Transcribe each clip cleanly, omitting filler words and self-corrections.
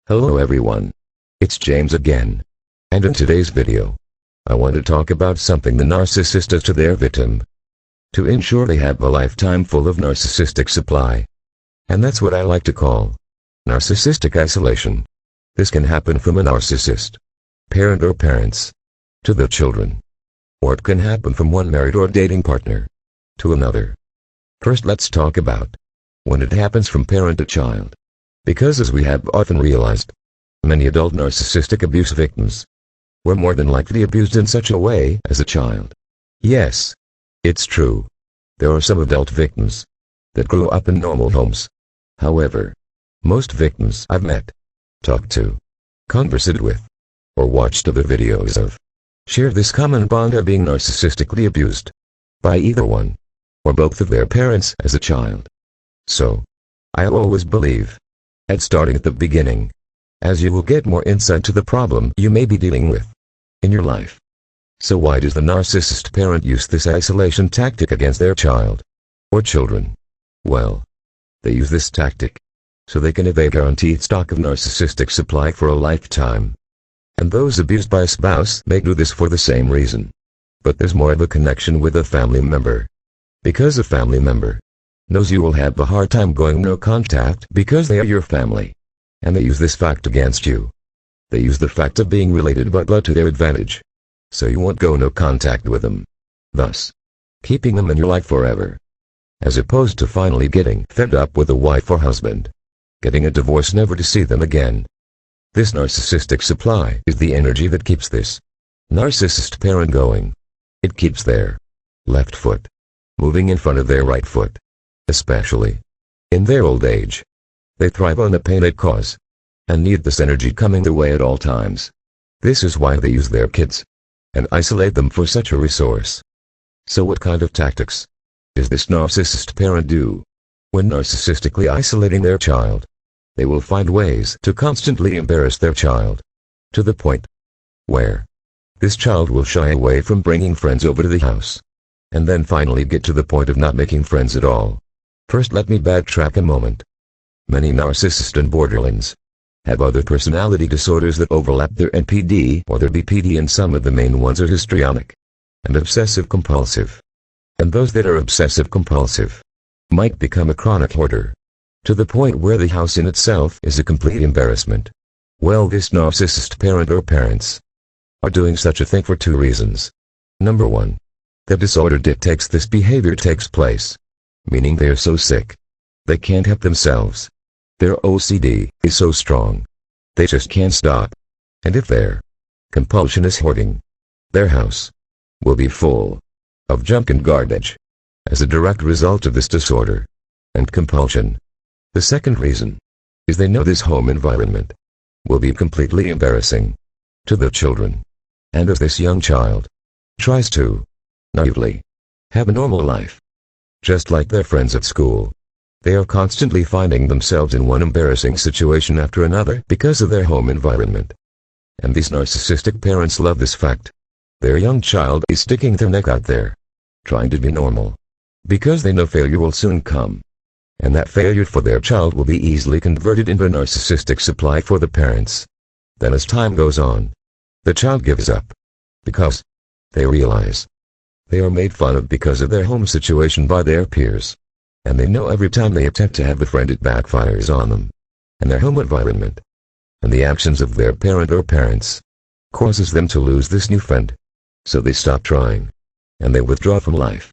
Hello everyone. It's James again. And in today's video, I want to talk about something the narcissist does to their victim to ensure they have a lifetime full of narcissistic supply. And that's what I like to call narcissistic isolation. This can happen from a narcissist, parent or parents, to their children. Or it can happen from one married or dating partner to another. First, let's talk about when it happens from parent to child. Because as we have often realized, many adult narcissistic abuse victims were more than likely abused in such a way as a child. Yes, it's true. There are some adult victims that grew up in normal homes. However, most victims I've met, talked to, conversed with, or watched other videos of, share this common bond of being narcissistically abused by either one or both of their parents as a child. So, I always believe starting at the beginning, as you will get more insight to the problem you may be dealing with in your life. So why does the narcissist parent use this isolation tactic against their child or children? Well, they use this tactic so they can evade guaranteed stock of narcissistic supply for a lifetime. And those abused by a spouse may do this for the same reason. But there's more of a connection with a family member. Because a family member knows you will have a hard time going no contact because they are your family. And they use this fact against you. They use the fact of being related by blood to their advantage. So you won't go no contact with them, thus keeping them in your life forever. As opposed to finally getting fed up with a wife or husband, getting a divorce never to see them again. This narcissistic supply is the energy that keeps this narcissist parent going. It keeps their left foot moving in front of their right foot. Especially in their old age. They thrive on the pain it causes, and need this energy coming their way at all times. This is why they use their kids and isolate them for such a resource. So what kind of tactics does this narcissist parent do? When narcissistically isolating their child, they will find ways to constantly embarrass their child, to the point where this child will shy away from bringing friends over to the house, and then finally get to the point of not making friends at all. First, let me backtrack a moment. Many narcissists and borderlines have other personality disorders that overlap their NPD or their BPD, and some of the main ones are histrionic and obsessive-compulsive. And those that are obsessive-compulsive might become a chronic hoarder, to the point where the house in itself is a complete embarrassment. Well, this narcissist parent or parents are doing such a thing for two reasons. Number one, the disorder dictates this behavior takes place. Meaning they are so sick, they can't help themselves. Their OCD is so strong, they just can't stop. And if their compulsion is hoarding, their house will be full of junk and garbage as a direct result of this disorder and compulsion. The second reason is they know this home environment will be completely embarrassing to their children. And if this young child tries to naively have a normal life, just like their friends at school, they are constantly finding themselves in one embarrassing situation after another because of their home environment. And these narcissistic parents love this fact. Their young child is sticking their neck out there, trying to be normal, because they know failure will soon come. And that failure for their child will be easily converted into a narcissistic supply for the parents. Then as time goes on, the child gives up, because they realize they are made fun of because of their home situation by their peers. And they know every time they attempt to have a friend it backfires on them and their home environment. And the actions of their parent or parents causes them to lose this new friend. So they stop trying, and they withdraw from life.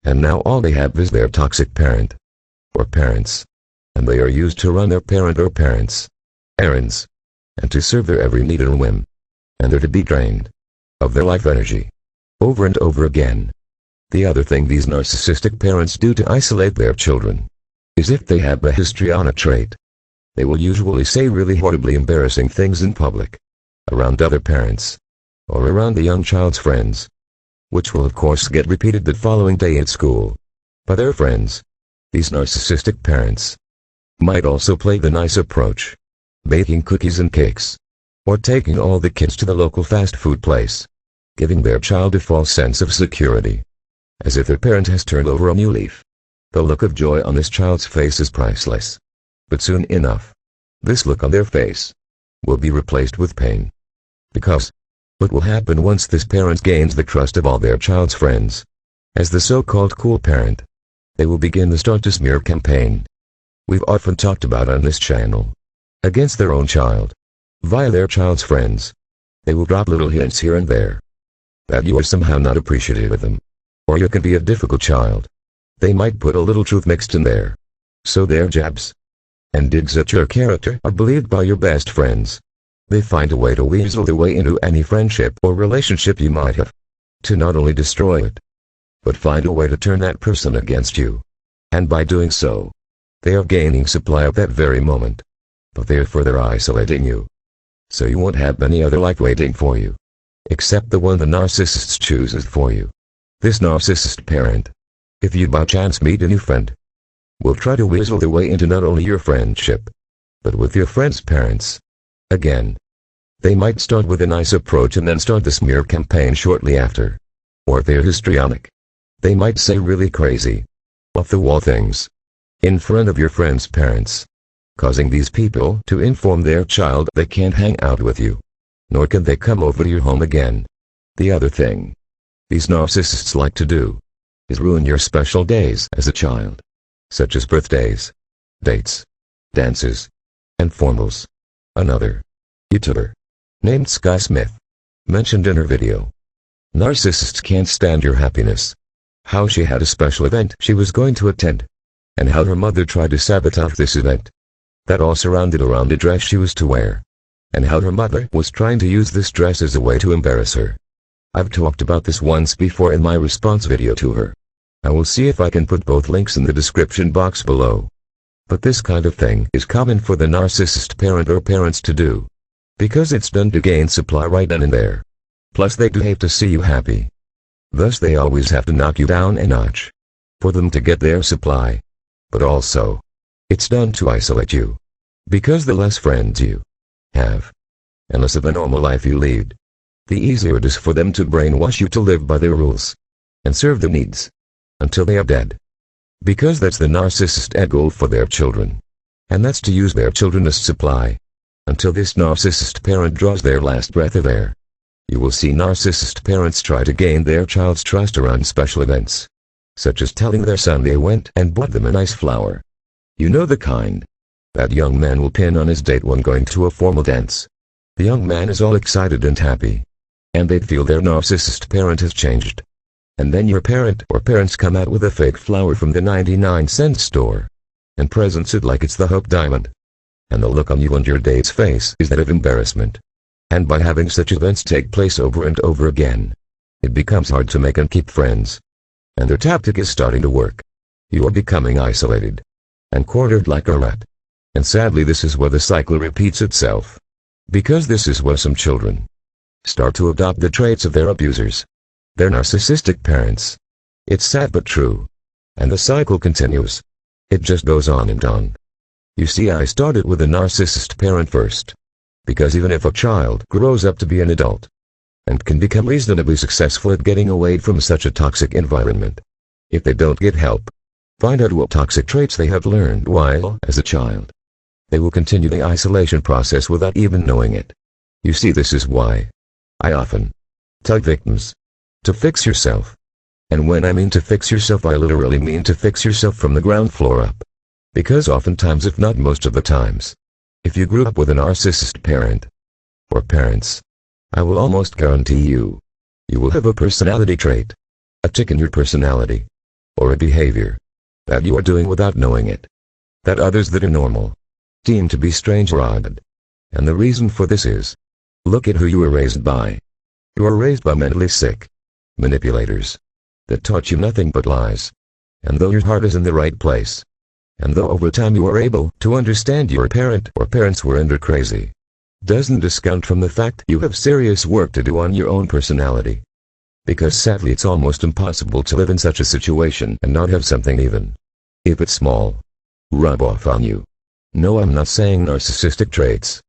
And now all they have is their toxic parent or parents. And they are used to run their parent or parents' errands, and to serve their every need and whim. And they're to be drained of their life energy over and over again. The other thing these narcissistic parents do to isolate their children is if they have a histrionic trait, they will usually say really horribly embarrassing things in public, around other parents, or around the young child's friends, which will of course get repeated the following day at school by their friends. These narcissistic parents might also play the nice approach, baking cookies and cakes, or taking all the kids to the local fast food place, giving their child a false sense of security, as if their parent has turned over a new leaf. The look of joy on this child's face is priceless. But soon enough, this look on their face will be replaced with pain. Because what will happen once this parent gains the trust of all their child's friends? As the so-called cool parent, they will begin the start to smear campaign we've often talked about on this channel. Against their own child. Via their child's friends. They will drop little hints here and there. That you are somehow not appreciative of them. Or you can be a difficult child. They might put a little truth mixed in there. So their jabs and digs at your character are believed by your best friends. They find a way to weasel their way into any friendship or relationship you might have. To not only destroy it, but find a way to turn that person against you. And by doing so, they are gaining supply at that very moment. But they are further isolating you. So you won't have any other like waiting for you. Except the one the narcissist chooses for you. This narcissist parent, if you by chance meet a new friend, will try to weasel their way into not only your friendship, but with your friend's parents. Again, they might start with a nice approach and then start the smear campaign shortly after. Or if they're histrionic, they might say really crazy, off-the-wall things in front of your friend's parents, causing these people to inform their child they can't hang out with you, nor can they come over to your home again. The other thing these narcissists like to do is ruin your special days as a child, such as birthdays, dates, dances, and formals. Another YouTuber named Sky Smith mentioned in her video, narcissists can't stand your happiness. How she had a special event she was going to attend, and how her mother tried to sabotage this event. That all surrounded around a dress she was to wear, and how her mother was trying to use this dress as a way to embarrass her. I've talked about this once before in my response video to her. I will see if I can put both links in the description box below. But this kind of thing is common for the narcissist parent or parents to do, because it's done to gain supply right then and there. Plus they do hate to see you happy. Thus they always have to knock you down a notch for them to get their supply. But also, it's done to isolate you. Because the less friends you have, and less of a normal life you lead, the easier it is for them to brainwash you to live by their rules and serve their needs until they are dead. Because that's the narcissist end goal for their children. And that's to use their children as supply until this narcissist parent draws their last breath of air. You will see narcissist parents try to gain their child's trust around special events, such as telling their son they went and bought them a nice flower. You know the kind that young man will pin on his date when going to a formal dance. The young man is all excited and happy, and they'd feel their narcissist parent has changed. And then your parent or parents come out with a fake flower from the 99-cent store and presents it like it's the Hope Diamond. And the look on you and your date's face is that of embarrassment. And by having such events take place over and over again, it becomes hard to make and keep friends. And their tactic is starting to work. You are becoming isolated and cornered like a rat. And sadly this is where the cycle repeats itself. Because this is where some children start to adopt the traits of their abusers, their narcissistic parents. It's sad but true. And the cycle continues. It just goes on and on. You see, I started with a narcissist parent first. Because even if a child grows up to be an adult and can become reasonably successful at getting away from such a toxic environment, if they don't get help, find out what toxic traits they have learned while as a child, they will continue the isolation process without even knowing it. You see, this is why I often tell victims to fix yourself. And when I mean to fix yourself, I literally mean to fix yourself from the ground floor up. Because oftentimes, if not most of the times, if you grew up with a narcissist parent or parents, I will almost guarantee you will have a personality trait, a tick in your personality, or a behavior that you are doing without knowing it, that others that are normal deem to be strange or odd. And the reason for this is, look at who you were raised by. You were raised by mentally sick manipulators that taught you nothing but lies. And though your heart is in the right place, and though over time you are able to understand your parent or parents were under crazy, doesn't discount from the fact you have serious work to do on your own personality. Because sadly it's almost impossible to live in such a situation and not have something, even if it's small, rub off on you. No, I'm not saying narcissistic traits,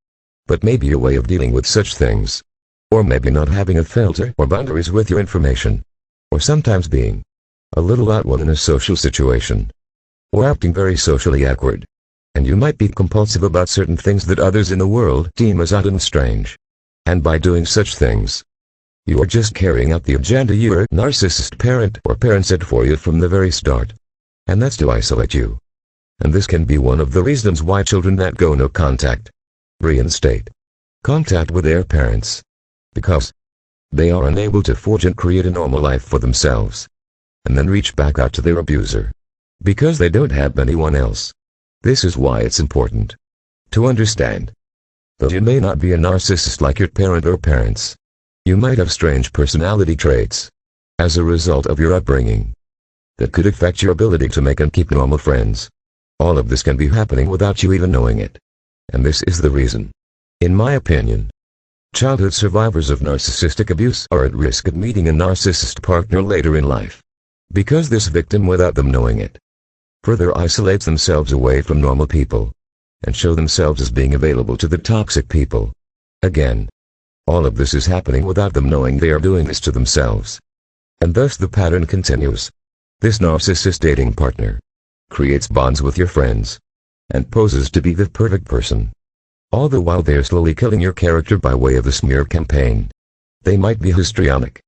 but maybe a way of dealing with such things. Or maybe not having a filter or boundaries with your information. Or sometimes being a little outward in a social situation. Or acting very socially awkward. And you might be compulsive about certain things that others in the world deem as odd and strange. And by doing such things, you are just carrying out the agenda your narcissist parent or parent set for you from the very start. And that's to isolate you. And this can be one of the reasons why children that go no contact reinstate contact with their parents. Because they are unable to forge and create a normal life for themselves. And then reach back out to their abuser. Because they don't have anyone else. This is why it's important to understand that you may not be a narcissist like your parent or parents. You might have strange personality traits as a result of your upbringing that could affect your ability to make and keep normal friends. All of this can be happening without you even knowing it. And this is the reason, in my opinion, childhood survivors of narcissistic abuse are at risk of meeting a narcissist partner later in life. Because this victim, without them knowing it, further isolates themselves away from normal people, and show themselves as being available to the toxic people. Again, all of this is happening without them knowing they are doing this to themselves. And thus the pattern continues. This narcissist dating partner creates bonds with your friends, and poses to be the perfect person. All the while they are slowly killing your character by way of a smear campaign. They might be histrionic,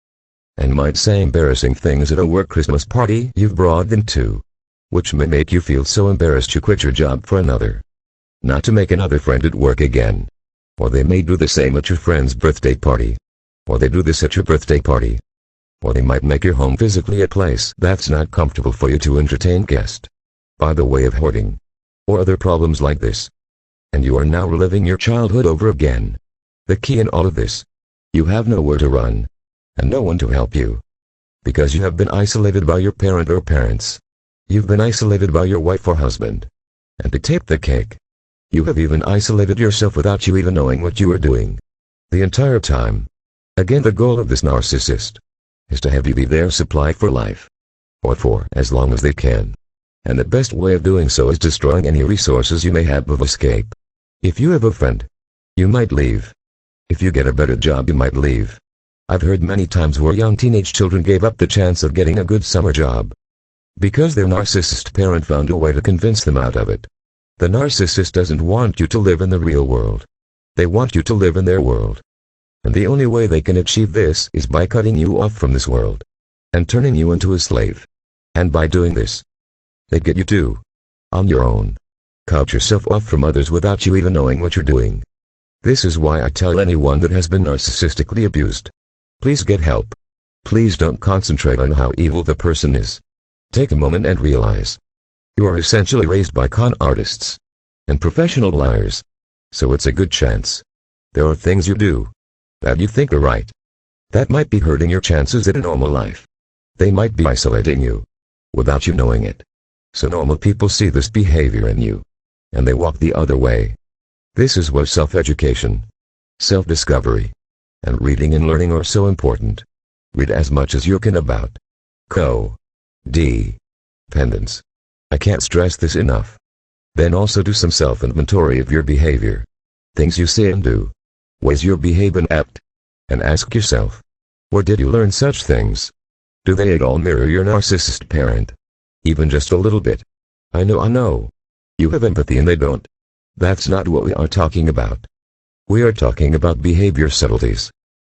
and might say embarrassing things at a work Christmas party you've brought them to, which may make you feel so embarrassed you quit your job for another. Not to make another friend at work again. Or they may do the same at your friend's birthday party. Or they do this at your birthday party. Or they might make your home physically a place that's not comfortable for you to entertain guests. By the way of hoarding. Or other problems like this. And you are now reliving your childhood over again. The key in all of this. You have nowhere to run. And no one to help you. Because you have been isolated by your parent or parents. You've been isolated by your wife or husband. And to tape the cake, you have even isolated yourself without you even knowing what you are doing. The entire time. Again, the goal of this narcissist is to have you be their supply for life. Or for as long as they can. And the best way of doing so is destroying any resources you may have of escape. If you have a friend, you might leave. If you get a better job, you might leave. I've heard many times where young teenage children gave up the chance of getting a good summer job because their narcissist parent found a way to convince them out of it. The narcissist doesn't want you to live in the real world. They want you to live in their world. And the only way they can achieve this is by cutting you off from this world and turning you into a slave. And by doing this, they get you to, on your own, cut yourself off from others without you even knowing what you're doing. This is why I tell anyone that has been narcissistically abused, please get help. Please don't concentrate on how evil the person is. Take a moment and realize you are essentially raised by con artists and professional liars. So it's a good chance there are things you do that you think are right that might be hurting your chances at a normal life. They might be isolating you without you knowing it. So normal people see this behavior in you and they walk the other way. This is where self-education, self-discovery, and reading and learning are so important. Read as much as you can about codependence. I can't stress this enough. Then also do some self-inventory of your behavior. Things you say and do. Ways you behave and act. And ask yourself, where did you learn such things? Do they at all mirror your narcissist parent? Even just a little bit. I know. You have empathy and they don't. That's not what we are talking about. We are talking about behavior subtleties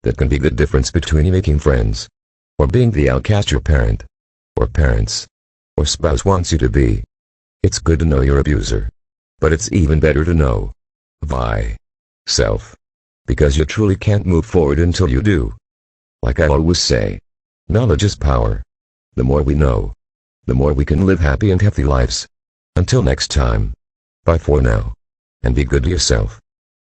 that can be the difference between making friends or being the outcast your parent or parents or spouse wants you to be. It's good to know your abuser, but it's even better to know thyself, because you truly can't move forward until you do. Like I always say, knowledge is power. The more we know, the more we can live happy and healthy lives. Until next time, bye for now, and be good to yourself.